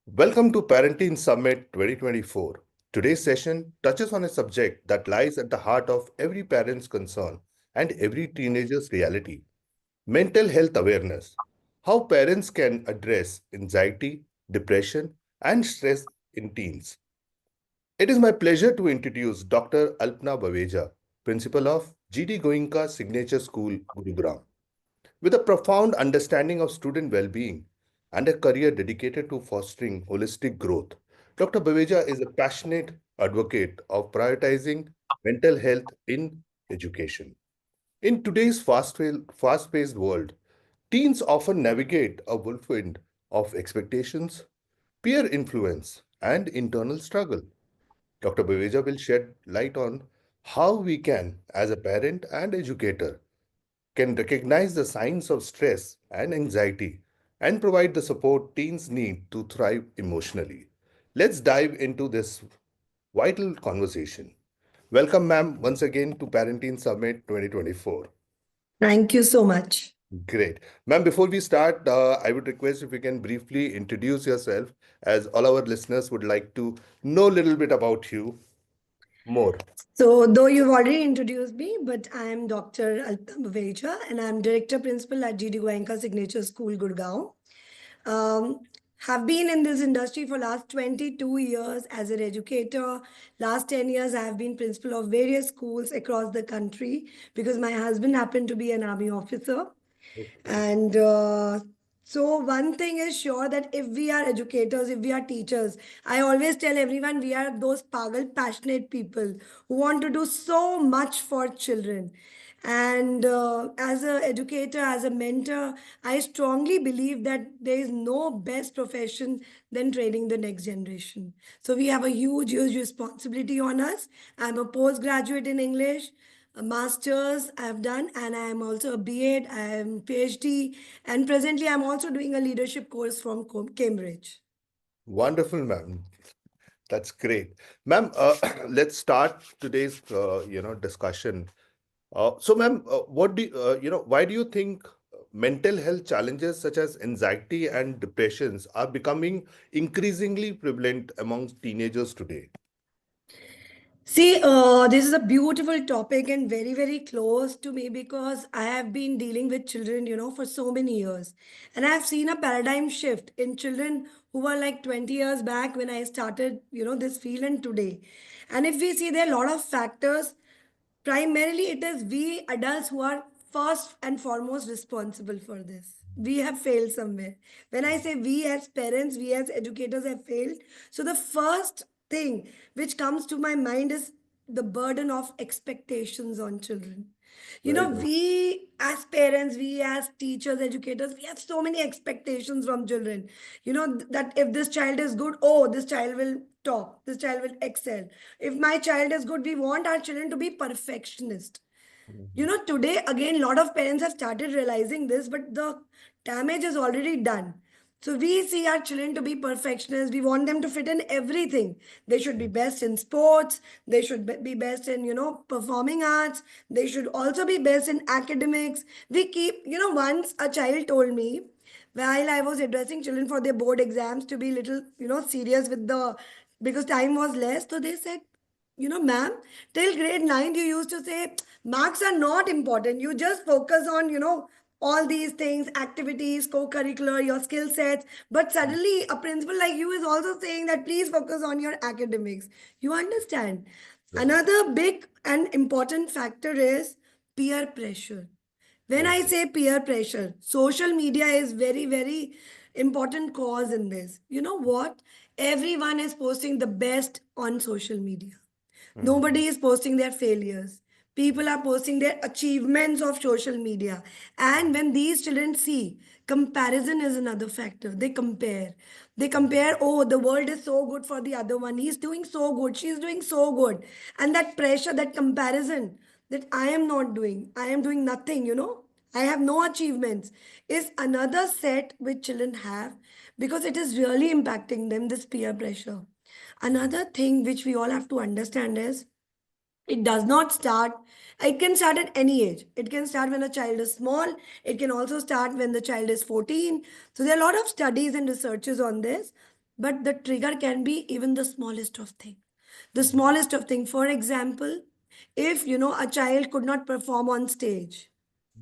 Welcome to Parenting Summit 2024. Today's session touches on a subject that lies at the heart of every parent's concern and every teenager's reality: mental health awareness. How parents can address anxiety, depression, and stress in teens. It is my pleasure to introduce Dr. Alpna Baveja, Principal of GD Goenka Signature School, Gurugram. With a profound understanding of student well being and a career dedicated to fostering holistic growth, Dr. Baveja is a passionate advocate of prioritizing mental health in education. In today's fast paced world, teens often navigate a whirlwind of expectations, peer influence, and internal struggle. Dr. Baveja will shed light on how we can, as a parent and educator, can recognize the signs of stress and anxiety and provide the support teens need to thrive emotionally. Let's dive into this vital conversation. Welcome, ma'am, once again to Parenting Summit 2024. Thank you so much. Great. Ma'am, before we start, I would request if you can briefly introduce yourself, as all our listeners would like to know a little bit about you more. So, though you've already introduced me, but I'm Dr. Alpna Baveja and I'm Director Principal at GD Goenka Signature School, Gurgaon. Um, have been in this industry for last 22 years as an educator. Last 10 years, I have been principal of various schools across the country because my husband happened to be an army officer. Okay. And so, one thing is sure that if we are educators, if we are teachers, I always tell everyone we are those pagal, passionate people who want to do so much for children. And as an educator, as a mentor, I strongly believe that there is no best profession than training the next generation. So we have a huge, huge responsibility on us. I'm a postgraduate in English, a master's I've done, and I am also a B.Ed, I am PhD, and presently I'm also doing a leadership course from Cambridge. Wonderful, ma'am. That's great. Ma'am, let's start today's discussion. Ma'am, why do you think mental health challenges such as anxiety and depressions are becoming increasingly prevalent amongst teenagers today? See, this is a beautiful topic and very, very close to me because I have been dealing with children, for so many years. And I've seen a paradigm shift in children who were like 20 years back when I started, this field and today. And if we see there are a lot of factors, primarily it is we adults who are first and foremost responsible for this. We have failed somewhere. When I say we as parents, we as educators have failed. So the first thing which comes to my mind is the burden of expectations on children. Very good. We as parents, we as teachers, educators, we have so many expectations from children. That if this child is good, oh, this child will top, this child will excel. If my child is good, we want our children to be perfectionist. Mhm. Today, again, a lot of parents have started realizing this, but the damage is already done. So we see our children to be perfectionists. We want them to fit in everything. They should be best in sports. They should be best in, performing arts. They should also be best in academics. We keep, once a child told me, while I was addressing children for their board exams to be little, serious with because time was less. So they said, ma'am, till grade 9, you used to say marks are not important. You just focus on, all these things, activities, co-curricular, your skill sets. But suddenly a principal like you is also saying that please focus on your academics. You understand? Right. Another big and important factor is peer pressure. When I Okay. say peer pressure, social media is very, very important cause in this. You know what? Everyone is posting the best on social media. Mhm. Nobody is posting their failures. People are posting their achievements of social media. And when these children see, comparison is another factor. They compare. They compare, oh, the world is so good for the other one. He's doing so good. She's doing so good. And that pressure, that comparison that I am not doing, I am doing nothing, I have no achievements, is another set which children have because it is really impacting them, this peer pressure. Another thing which we all have to understand is it does not start, it can start at any age. It can start when a child is small. It can also start when the child is 14. So there are a lot of studies and researches on this. but the trigger can be even the smallest of thing. The smallest of thing. For example, if a child could not perform on stage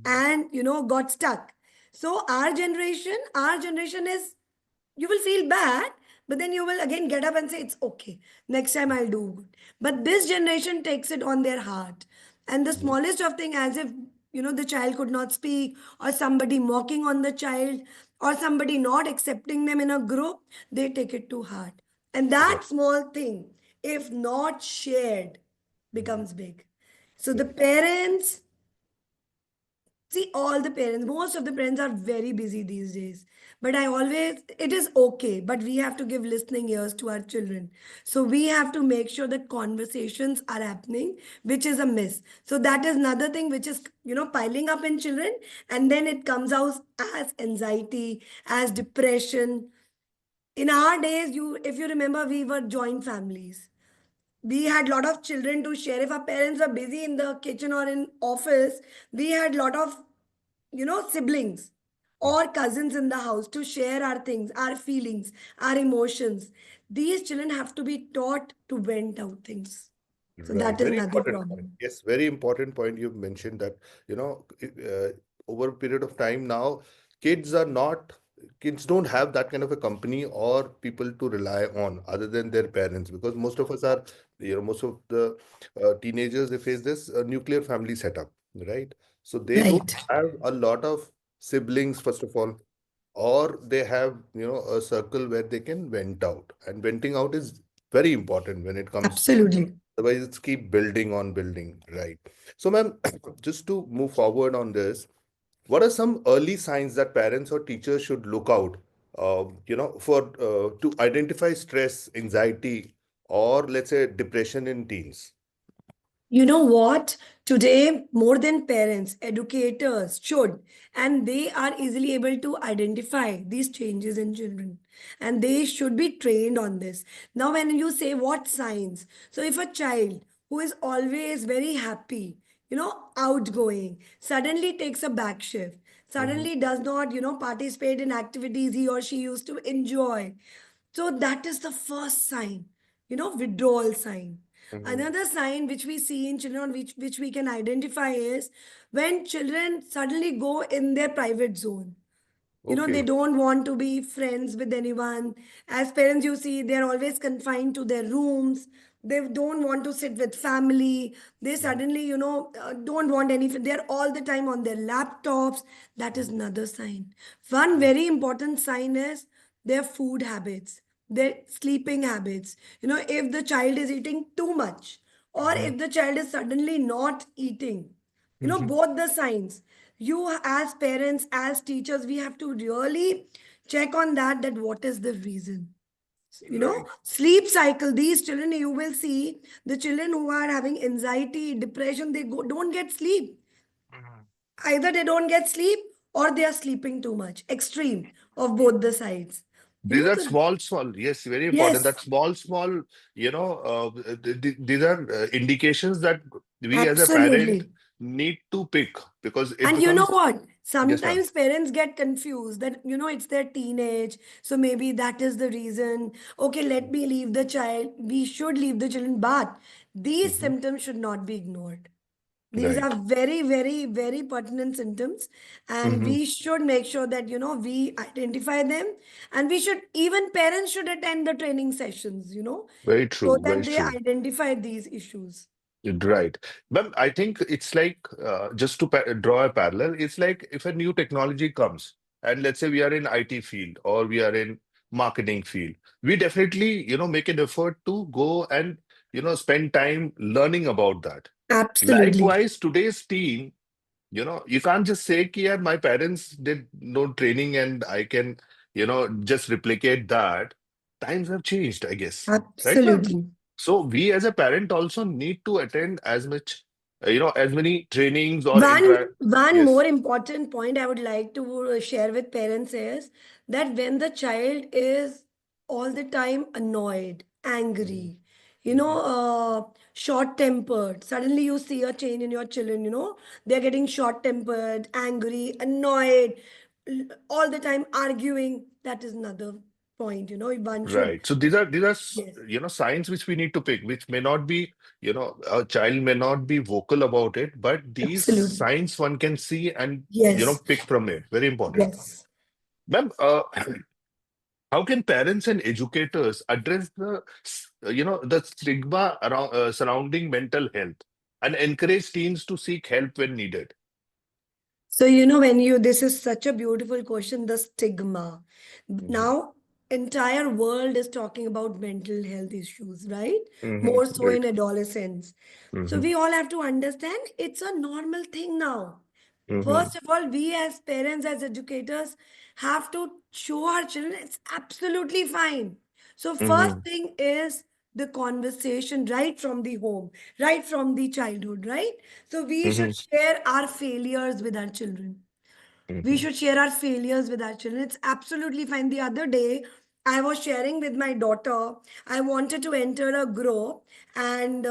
and got stuck. So our generation is, you will feel bad, but then you will again get up and say it's okay, next time I'll do good. But this generation takes it on their heart, and the Mhm. smallest of thing, as if the child could not speak, or somebody mocking on the child, or somebody not accepting them in a group, they take it to heart. And Right. that small thing, if not shared, Mhm. becomes big. So the Right. parents, see, all the parents, most of the parents are very busy these days. But I always, it is okay, but we have to give listening ears to our children. So we have to make sure that conversations are happening, which is a miss. So that is another thing which is, piling up in children. And then it comes out as anxiety, as depression. In our days, if you remember, we were joint families. We had lot of children to share. If our parents were busy in the kitchen or in office, we had lot of siblings or cousins in the house to share our things, our feelings, our emotions. These children have to be taught to vent out things. So Right. that is Very another important point. problem. Yes, very important point you've mentioned that, over a period of time now, kids are not, kids don't have that kind of a company or people to rely on other than their parents, because most of us are, most of the teenagers, they face this nuclear family setup, right? So they don't Right. have a lot of siblings, first of all, or they have, a circle where they can vent out. And venting out is very important when it comes. Absolutely. Otherwise, it's keep building on building, right? So, ma'am, just to move forward on this, what are some early signs that parents or teachers should look out, for to identify stress, anxiety, or let's say depression in teens? You know what? Today, more than parents, educators should, and they are easily able to identify these changes in children. And they should be trained on this. Now, when you say what signs, so if a child who is always very happy, outgoing, suddenly takes a back shift, Mhm. suddenly does not, participate in activities he or she used to enjoy. So that is the first sign, withdrawal sign. Mhm. Another sign which we see in children, which we can identify, is when children suddenly go in their private zone. They Okay. don't want to be friends with anyone. As parents, you see, they're always confined to their rooms. They don't want to sit with family. They Mhm. suddenly, don't want any. They're all the time on their laptops. That is another sign. One very important sign is their food habits, their sleeping habits. If the child is eating too much, or Mhm. if the child is suddenly not eating, Mhm. both the signs, you as parents, as teachers, we have to really check on that what is the reason. Right. Sleep cycle, these children, you will see the children who are having anxiety, depression, they don't get sleep. Mhm. Either they don't get sleep, or they are sleeping too much, extreme of both the sides. These are So small, small, yes, very important. yes, That small, small, these are indications that we as a parent absolutely. need to pick, because it And you know becomes, what? yes, ma'am. Sometimes parents get confused that, it's their teenage. So maybe that is the reason. Okay, let me leave the child. We should leave the children. But these Mhm. symptoms should not be ignored. These are Right. very, very, very pertinent symptoms. And Mhm. we should make sure that, we identify them. And we should, even parents should attend the training sessions, Very so true, very that they true. identify these issues. Right. But I think it's like, just to draw a parallel, it's like if a new technology comes, and let's say we are in IT field or we are in marketing field, we definitely, make an effort to go and, spend time learning about that. Absolutely. Likewise, today's teen, you can't just say, ki, "Yaar, my parents did no training and I can, just replicate that." Times have changed, I guess. Right, ma'am? Absolutely. So we as a parent also need to attend as much, as many trainings or One intra. one more Yes. important point I would like to share with parents is that when the child is all the time annoyed, Mhm. angry, Mhm. short-tempered, suddenly you see a change in your children, they're getting short-tempered, angry, annoyed, all the time arguing. That is another point. One should. Right. So these are Yes, signs which we need to pick, which may not be, a child may not be vocal about it, but these absolutely. signs one can see and Yes, pick from it. Very important. yes. Ma'am, how can parents and educators address the stigma around surrounding mental health and encourage teens to seek help when needed? So, this is such a beautiful question, the stigma. Hmm. Now, entire world is talking about mental health issues, right? Hmm. More so Right. in adolescence. So Hmm. we all have to understand it's a normal thing now. Hmm. First of all, we as parents, as educators, have to show our children it's absolutely fine. So, first Hmm. thing is the conversation right from the home, right from the childhood, right? So, we should Hmm. share our failures with our children. We Hmm. should share our failures with our children. It's absolutely fine. The other day, I was sharing with my daughter. I wanted to enter a group, and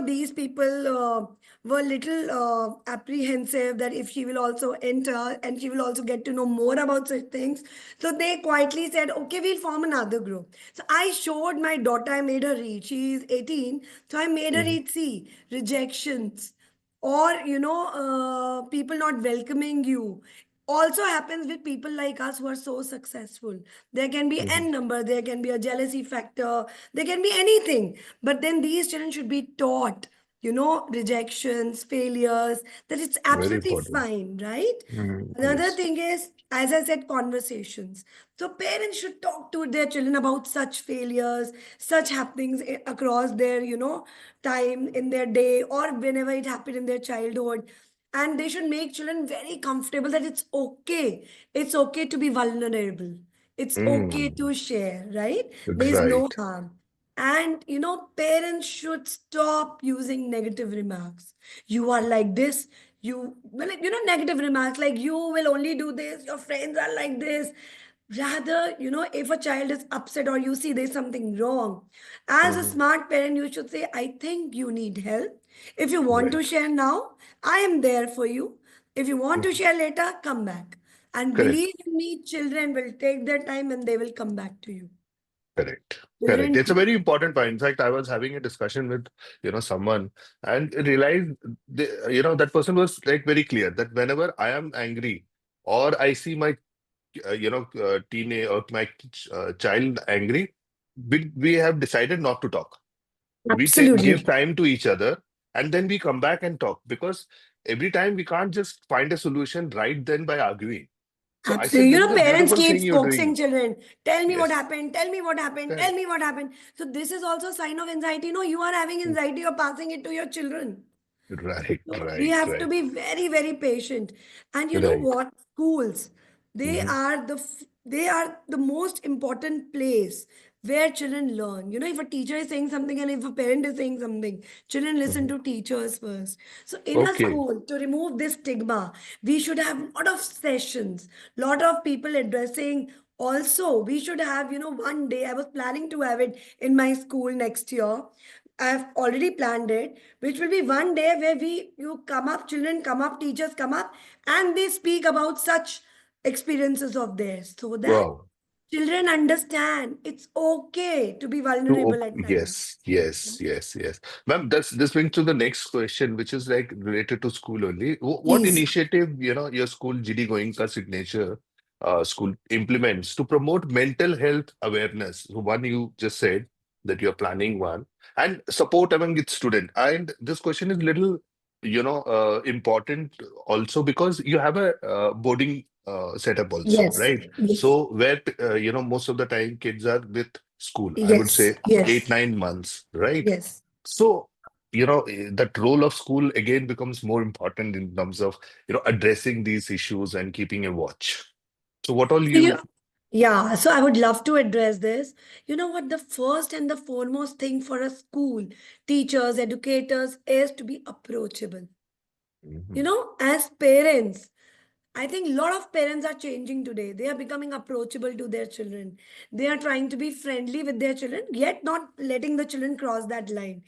these people were little apprehensive that if she will also enter and she will also get to know more about such things. So they quietly said, "Okay, we'll form another group." So I showed my daughter. I made her read. She's 18, so I made her Hmm. read. See, rejections or people not welcoming you also happens with people like us who are so successful. There can be Hmm. n number, there can be a jealousy factor, there can be anything, but then these children should be taught rejections, failures, that it's Very absolutely important. fine, right? Another Yes. thing is, as I said, conversations. So parents should talk to their children about such failures, such happenings across their, time in their day or whenever it happened in their childhood. And they should make children very comfortable that it's okay. It's okay to be vulnerable. It's okay Mm. to share, right? There is no Right. harm. And parents should stop using negative remarks. You are like this. Negative remarks like you will only do this, your friends are like this. Rather, if a child is upset or you see there's something wrong, as a Hmm. smart parent, you should say, I think you need help. If you want to Right. share now, I am there for you. If you want to Mhm. share later, come back. And Correct. believe in me, children will take their time and they will come back to you. Correct. Correct. Children, It's a very important point. In fact, I was having a discussion with, someone and realized, that person was like very clear that whenever I am angry or I see my, teenage or my child angry, we have decided not to talk. We give absolutely. time to each other and then we come back and talk because every time we can't just find a solution right then by arguing. So I said, Absolutely. this is a Parents beautiful keep thing you're focusing doing. children. Tell me what Yes. happened. Tell me what happened. Tell Correct. me what happened. So this is also a sign of anxiety. No, you are having anxiety. You're passing it to your children. Right, So we right, have to right, be very, very patient. And you know right. what? Schools, Hmm. they are the most important place where children learn. If a teacher is saying something and if a parent is saying something, children listen Hmm. to teachers first. So in a Okay. school, to remove this stigma, we should have a lot of sessions, lot of people addressing. Also, we should have, one day, I was planning to have it in my school next year. I've already planned it, which will be one day where you come up, children come up, teachers come up, and they speak about such experiences of theirs so that Wow. children understand it's okay to be vulnerable at times. Yes, yes, yes, yes. Ma'am, this brings to the next question, which is like related to school only. What Please. initiative, your school GD Goenka signature school implements to promote mental health awareness? So one you just said that you're planning one and support among its student. And this question is little, important also because you have a boarding setup also, Yes. right? Yes. So where most of the time kids are with school, I would Yes. say eight, Yes. 9 months, right? Yes. So, that role of school again becomes more important in terms of, addressing these issues and keeping a watch. So what all So you, yeah, so I would love to address this. You know what? The first and the foremost thing for a school, teachers, educators, is to be approachable. Mhm. As parents, I think a lot of parents are changing today. They are becoming approachable to their children. They are trying to be friendly with their children, yet not letting the children cross that line.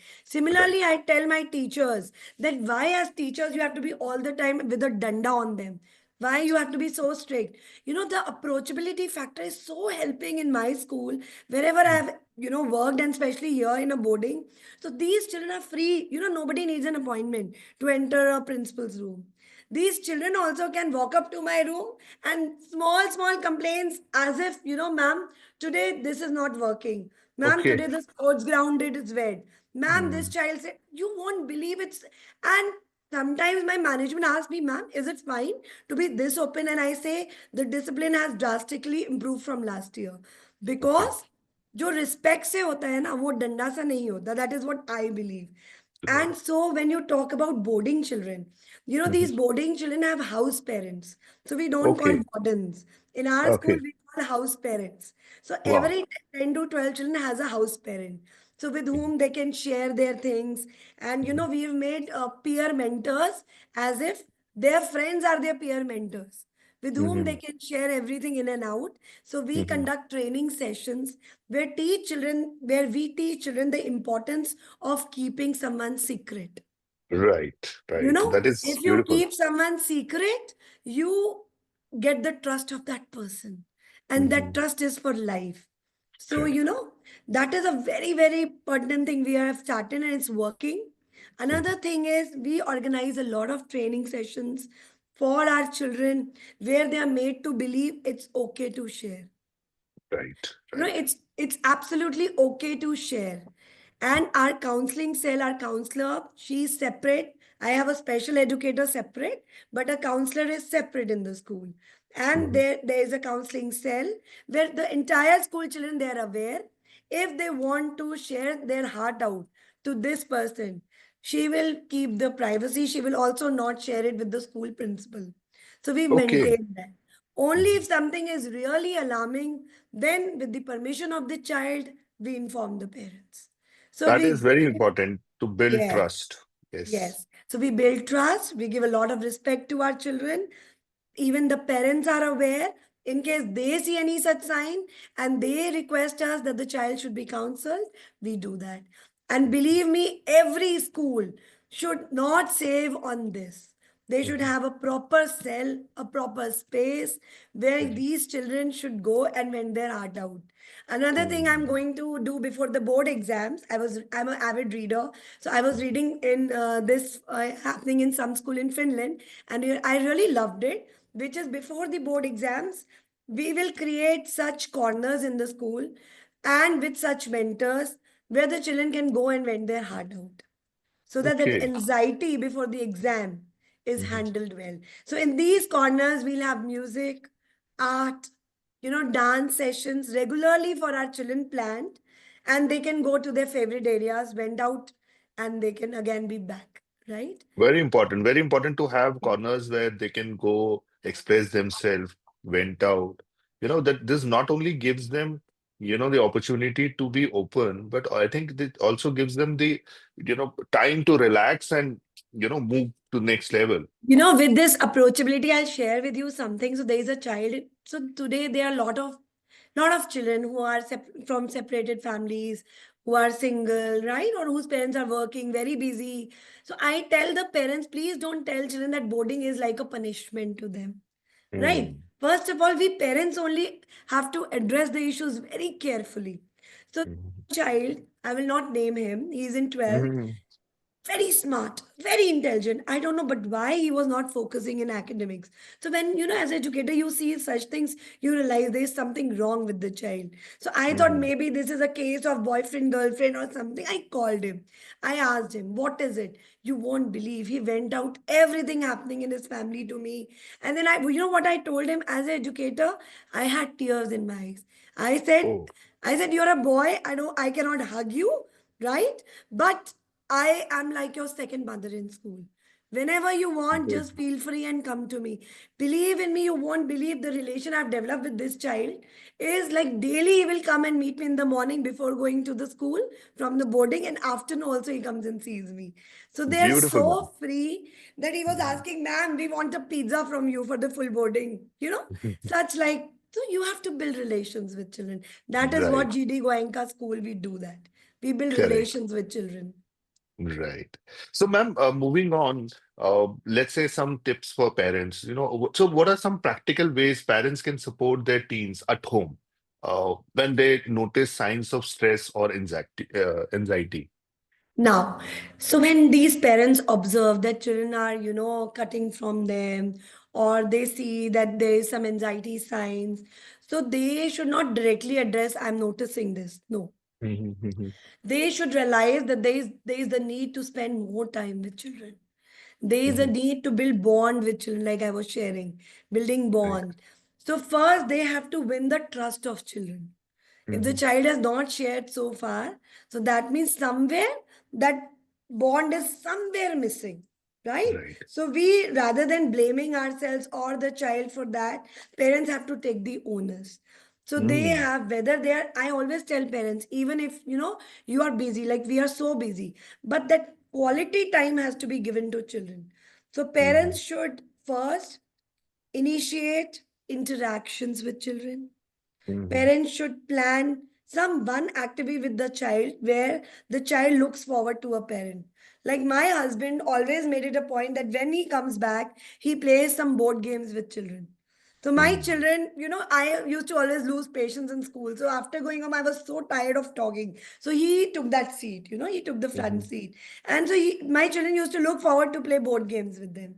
Right. Similarly, I tell my teachers that why, as teachers, you have to be all the time with a danda on them. Why you have to be so strict? You know, the approachability factor is so helping in my school, wherever I have, worked, and especially here in a boarding. So these children are free. Nobody needs an appointment to enter a principal's room. These children also can walk up to my room and small complaints as if, ma'am, today this is not working. Ma'am, Okay. today the sports ground it is wet. Ma'am, this Mm. child said, you won't believe it's, and sometimes my management asks me, ma'am, is it fine to be this open? And I say, the discipline has drastically improved from last year. Okay. Because जो respect से होता है ना, वो डंडा सा नहीं होता. That is what I believe. Right. And so when you talk about boarding children, Mhm. these boarding children have house parents. So we don't call Okay. wardens. In our school, Okay. we call house parents. So Wow. every 10 to 12 children has a house parent. So with whom they can share their things. And Mhm. we've made peer mentors as if their friends are their peer mentors with whom they Mhm. can share everything in and out. So we Mhm. conduct training sessions where we teach children the importance of keeping someone's secret. Right. You Right. know, That is if you beautiful. keep someone's secret, you get the trust of that person. And that Mhm. trust is for life. So, Correct. that is a very, very pertinent thing we have started and it's working. Mhm. Another thing is we organize a lot of training sessions for our children where they are made to believe it's okay to share. Right. You know, Right. it's absolutely okay to share. And our counseling cell, our counselor, she's separate. I have a special educator separate, but a counselor is separate in the school. And Mhm. there is a counseling cell where the entire school children, they are aware. If they want to share their heart out to this person, she will keep the privacy. She will also not share it with the school principal. So we Okay. maintain that. Only Mhm. if something is really alarming, then, with the permission of the child, we inform the parents. So That we is very give, important to build yes, trust. Yes. yes. So we build trust. We give a lot of respect to our children. Even the parents are aware. In case they see any such sign and they request us that the child should be counseled, we do that. And Mhm. believe me, every school should not save on this. They should Mhm. have a proper cell, a proper space where Mhm. these children should go and vent their heart out. Another thing I'm Mhm. going to do before the board exams, I'm an avid reader, so I was reading in this happening in some school in Finland, and I really loved it. Which is before the board exams, we will create such corners in the school, and with such mentors where the children can go and vent their heart out so that that Okay. anxiety before the exam is Mhm. handled well. So in these corners, we'll have music, art, dance sessions regularly for our children planned, and they can go to their favorite areas, went out, and they can again be back, right? Very important. Very important to have corners where they can go express themselves, vent out. That this not only gives them, the opportunity to be open, but I think it also gives them the, time to relax and, move to next level. With this approachability, I'll share with you something. So there is a child. So today there are a lot of children who are from separated families, who are single, right? Or whose parents are working, very busy. So I tell the parents, please don't tell children that boarding is like a punishment to them. Right? Mm. First of all, we parents only have to address the issues very carefully. So Mhm. child, I will not name him, he's in 12th, Mhm. very smart, very intelligent. I don't know, but why he was not focusing in academics. So when as educator, you see such things, you realize there's something wrong with the child. So I thought Mhm. maybe this is a case of boyfriend, girlfriend, or something. I called him. I asked him, what is it? You won't believe. He went out everything happening in his family to me. And then what I told him as an educator, I had tears in my eyes. I said, Oh, you're a boy. I cannot hug you, right? But I am like your second mother in school. Whenever you want, good. just feel free and come to me. Believe in me, you won't believe the relation I've developed with this child is like daily he will come and meet me in the morning before going to the school from the boarding, and afternoon also he comes and sees me. So they're Beautiful, so man. free that he was Mhm. asking, ma'am, we want a pizza from you for the full boarding. Such like, so you have to build relations with children. That is Right. what GD Goenka school we do that. We build Correct. relations with children. Right. So, ma'am, moving on, let's say some tips for parents. So what are some practical ways parents can support their teens at home when they notice signs of stress or anxiety? Now, so when these parents observe that children are, cutting from them, or they see that there is some anxiety signs, so they should not directly address, I'm noticing this. No. Mhm, mhm. They should realize that there is the need to spend more time with children. There is a Mhm. need to build bond with children, like I was sharing, building Right. bond. So first they have to win the trust of children. If the Mhm. child has not shared so far, so that means somewhere that bond is somewhere missing, right? Right. So we, rather than blaming ourselves or the child for that, parents have to take the onus. So they Mm. have, whether they are, I always tell parents, even if you are busy, like we are so busy, but that quality time has to be given to children. So parents Mhm. should first initiate interactions with children. Mhm. Parents should plan some one activity with the child where the child looks forward to a parent. Like my husband always made it a point that when he comes back, he plays some board games with children. So my Mhm. children, I used to always lose patience in school. So after going home, I was so tired of talking. So he took that seat, he took the front Mhm. seat. And so my children used to look forward to play board games with them.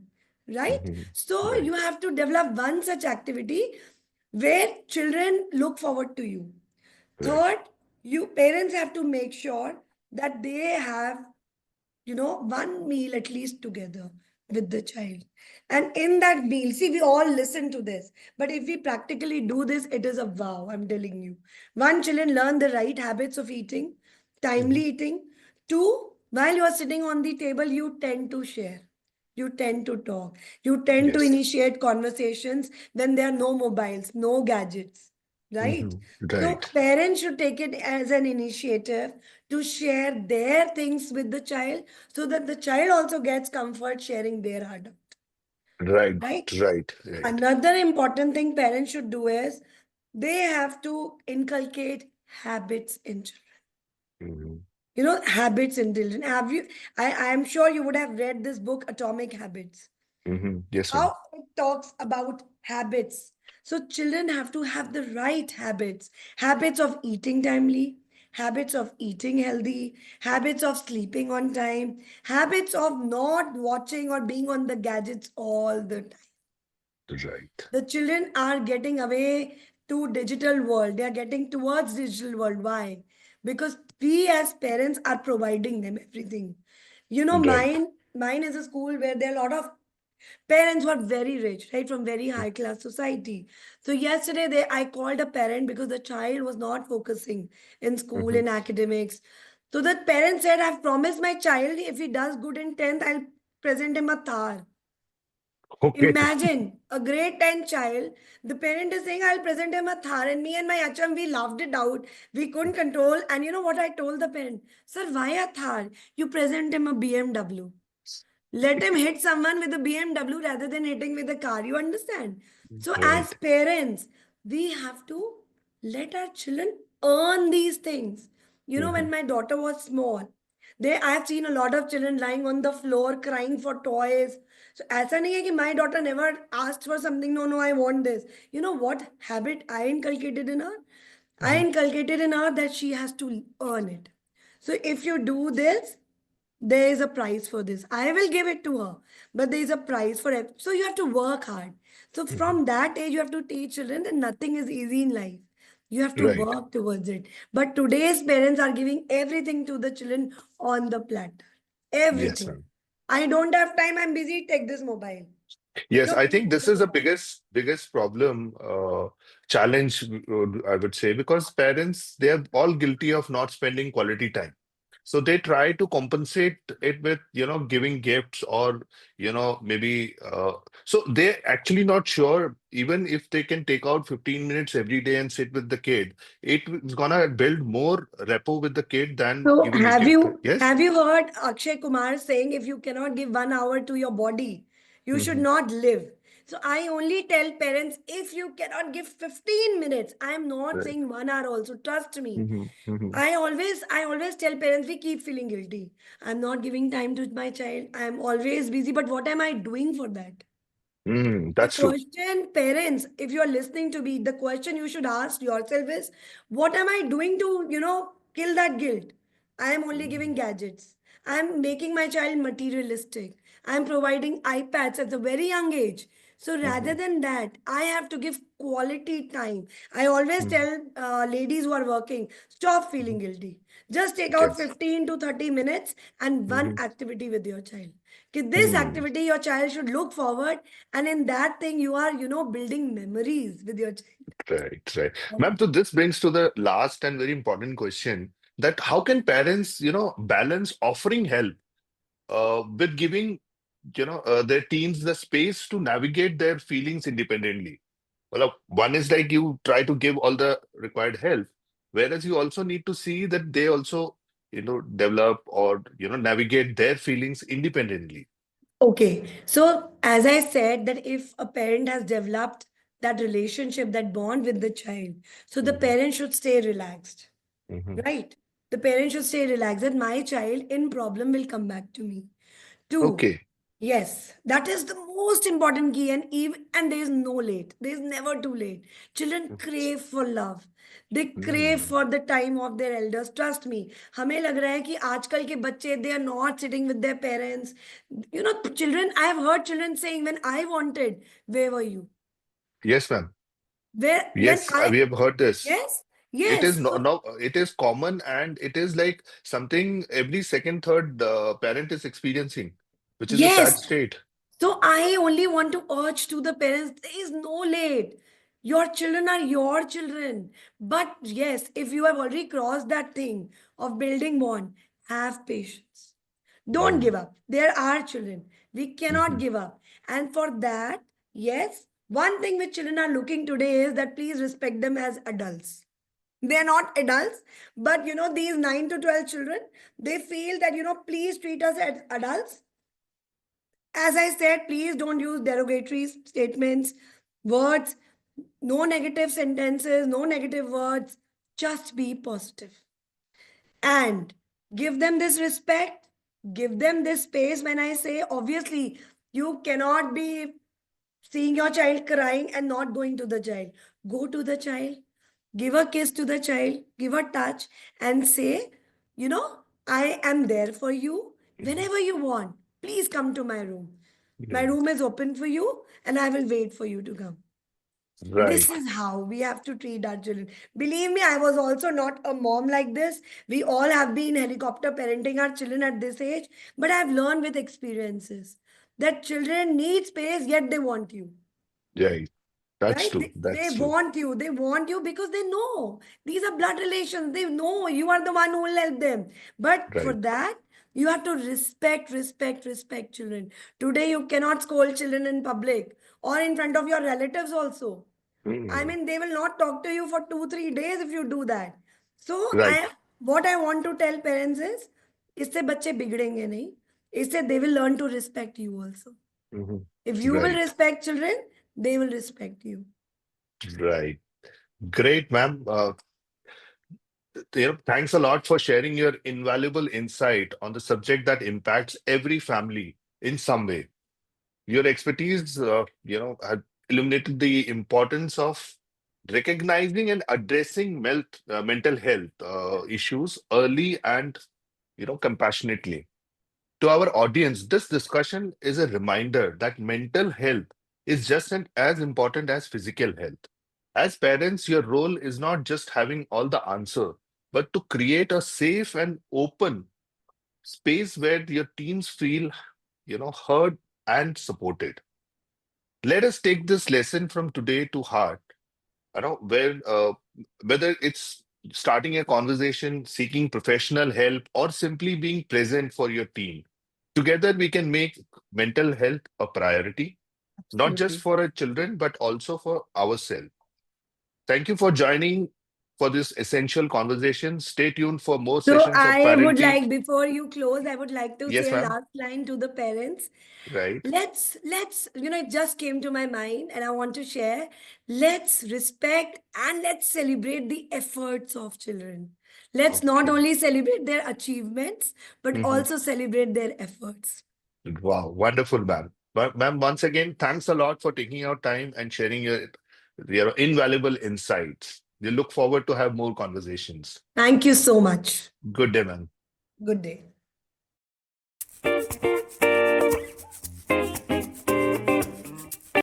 Right? Mhm. So you Right. have to develop one such activity where children look forward to you. Right. Third, you parents have to make sure that they have, one meal at least together with the child. And in that meal, see, we all listen to this, but if we practically do this, it is a wow, I'm telling you. One, children learn the right habits of eating, Mhm. timely eating. Two, while you are sitting on the table, you tend to share. You tend to talk. You tend to Yes. initiate conversations when there are no mobiles, no gadgets, right? Mhm. So Right. parents should take it as an initiative to share their things with the child so that the child also gets comfort sharing their heart, Right. right? Right. Right. Another important thing parents should do is they have to inculcate habits in children. Mhm. Habits in children. I am sure you would have read this book, Atomic Habits. Mhm. Yes, ma'am. How it talks about habits. So children have to have the right habits of eating timely, habits of eating healthy, habits of sleeping on time, habits of not watching or being on the gadgets all the time. Right. The children are getting away to digital world. They are getting towards digital world. Why? Because we as parents are providing them everything. Right. Mine is a school where there are a lot of parents were very rich, right, from very high class society. So yesterday I called a parent because the child was not focusing in school, Mhm. in academics. So the parent said, I've promised my child if he does good in 10th, I'll present him a Thar. Okay. Imagine a grade 10 child, the parent is saying, I'll present him a Thar. And me and my HM, we laughed it out. We couldn't control. And you know what I told the parent? Sir, why a Thar? You present him a BMW. Let him hit someone with a BMW rather than hitting with a car. You understand? So, as Right. parents, we have to let our children earn these things. When Mhm. my daughter was small, I have seen a lot of children lying on the floor crying for toys. So, ऐसा नहीं है कि my daughter never asked for something. No, no, I want this. You know what habit I inculcated in her? I Mhm. inculcated in her that she has to earn it. So, if you do this, there is a price for this. I will give it to her, but there is a price for it. So you have to work hard. So Mhm. from that age, you have to teach children that nothing is easy in life. You have to Right. work towards it. But today's parents are giving everything to the children on the platter. Yes, Everything. ma'am. I don't have time. I'm busy. Take this mobile. Yes, No, I please think take this this is the mobile. biggest problem, challenge, I would say, because parents, they are all guilty of not spending quality time. So they try to compensate it with, giving gifts or, maybe, so they're actually not sure, even if they can take out 15 minutes every day and sit with the kid, it's gonna build more rapport with the kid than So giving a have gift. you Yes? have you heard Akshay Kumar saying if you cannot give 1 hour to your body, you should Hmm. not live. So I only tell parents, if you cannot give 15 minutes, I am not Right. saying 1 hour also, trust me. Mm-hmm. I always tell parents, we keep feeling guilty. I'm not giving time to my child. I'm always busy, but what am I doing for that? The That's true. question, parents, if you are listening to me, the question you should ask yourself is, what am I doing to, kill that guilt? I am only giving gadgets. I am making my child materialistic. I am providing iPads at a very young age. So rather Mm-hmm. than that, I have to give quality time. I always tell ladies who are working, stop feeling guilty. Just take out Yes. 15 to 30 minutes and one Mm-hmm. activity with your child. Okay, this Hmm. activity your child should look forward, and in that thing you are building memories with your Right, right. child. Ma'am, so this brings to the last and very important question that how can parents, balance offering help with giving, their teens the space to navigate their feelings independently? Well, one is like you try to give all the required help, whereas you also need to see that they also, develop or, navigate their feelings independently. Okay, so as I said, that if a parent has developed that relationship, that bond with the child, so the Hmm. parent should stay relaxed, Hmm. right? The parent should stay relaxed that my child in problem will come back to me. Two, Okay. yes, that is the most important key, and there is no late. There is never too late. Children crave for love. They crave Mm. for the time of their elders. Trust me. हमें लग रहा है कि आजकल के बच्चे they are not sitting with their parents. Children. I have heard children saying, "When I wanted, where were you? Yes, ma'am. Where when Yes, I we have heard this. yes It is yes." no, So no, it is common and it is like something every second, third parent is experiencing, which is a sad yes. state. So I only want to urge to the parents, there is no late. Your children are your children. But yes, if you have already crossed that thing of building bond, have patience. Don't Mm. give up. There are children. We cannot Mhm. give up. And for that, yes, one thing which children are looking today is that please respect them as adults. They are not adults, but these 9 to 12 children, they feel that, please treat us as adults. As I said, please don't use derogatory statements, words, no negative sentences, no negative words. Just be positive. And give them this respect, give them this space. When I say, obviously, you cannot be seeing your child crying and not going to the child. Go to the child, give a kiss to the child, give a touch, and say, I am there for you Mhm. whenever you want. Please come to my room. My Right. room is open for you, and I will wait for you to come. This Right. is how we have to treat our children. Believe me, I was also not a mom like this. We all have been helicopter parenting our children at this age, but I've learned with experiences that children need space, yet they want you. Right. That's Right? true. They That's true. want you. They want you because they know these are blood relations. They know you are the one who will help them. But for Right. that, you have to respect children. Today, you cannot scold children in public or in front of your relatives also. I Mm. mean, they will not talk to you for 2 3 days if you do that. So Right. what I want to tell parents is, इससे बच्चे बिगड़ेंगे नहीं. इससे they will learn to respect you also. Mhm. If you will Right. respect children, they will respect you. Right. Great, ma'am. Thanks a lot for sharing your invaluable insight on the subject that impacts every family in some way. Your expertise, had illuminated the importance of recognizing and addressing mental health issues early and, compassionately. To our audience, this discussion is a reminder that mental health is just as important as physical health. As parents, your role is not just having all the answer, but to create a safe and open space where your teams feel, heard and supported. Let us take this lesson from today to heart. Whether it's starting a conversation, seeking professional help, or simply being present for your team. Together, we can make mental health a priority, not just Absolutely. for our children, but also for ourselves. Thank you for joining for this essential conversation. Stay tuned for more So sessions of I would parenting. like, before you close, I would like to Yes, say a ma'am. last line to the parents. Right. Let's, it just came to my mind and I want to share. Let's respect and let's celebrate the efforts of children. Let's not Okay. only celebrate their achievements, but Mhm. also celebrate their efforts. Wow, wonderful, ma'am. But ma'am, once again, thanks a lot for taking your time and sharing your invaluable insights. We look forward to have more conversations. Thank you so much. Good day, ma'am. Good day.